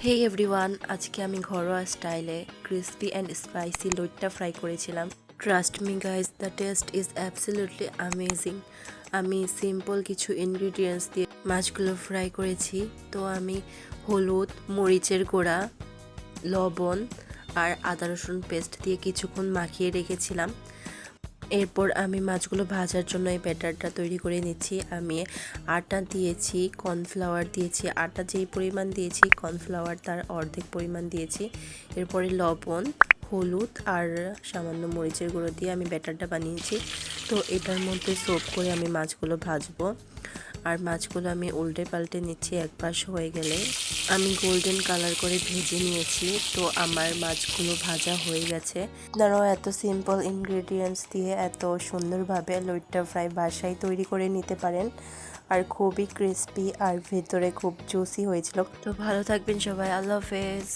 হে everyone, আজকে আমি ঘরোয়া স্টাইলে ক্রিস্পি অ্যান্ড স্পাইসি লইট্টা ফ্রাই করেছিলাম। Trust me guys, the test is absolutely amazing. আমি সিম্পল কিছু ইনগ্রিডিয়েন্টস দিয়ে মাছগুলো ফ্রাই করেছি। তো আমি হলুদ, মরিচের গুঁড়া, লবণ আর আদা রসুন পেস্ট দিয়ে কিছুক্ষণ মাখিয়ে রেখেছিলাম। এরপর আমি মাছগুলো ভাজার জন্য এই ব্যাটারটা তৈরি করে নিচ্ছি। আমি আটা দিয়েছি, কর্নফ্লাওয়ার দিয়েছি। আটা যেই পরিমাণ দিয়েছি, কর্নফ্লাওয়ার তার অর্ধেক পরিমাণ দিয়েছি। এরপরে লবণ, হলুদ আর সামান্য মরিচের গুঁড়ো দিয়ে আমি ব্যাটারটা বানিয়েছি। তো এটার মধ্যে সোপ করে আমি মাছগুলো ভাজবো। আর মাছগুলো আমি উল্টে পাল্টে নিচ্ছি। এক পাশ হয়ে গেলে আমি গোল্ডেন কালার করে ভেজে নিয়েছি। তো আমার মাছগুলো ভাজা হয়ে গেছে। আপনারাও এত সিম্পল ইনগ্রেডিয়েন্টস দিয়ে এত সুন্দরভাবে লইট্টা ফ্রাই বাসায় তৈরি করে নিতে পারেন। আর খুবই ক্রিস্পি আর ভেতরে খুব জুসি হয়েছিল। তো ভালো থাকবেন সবাই, আল্লাহ হাফেজ।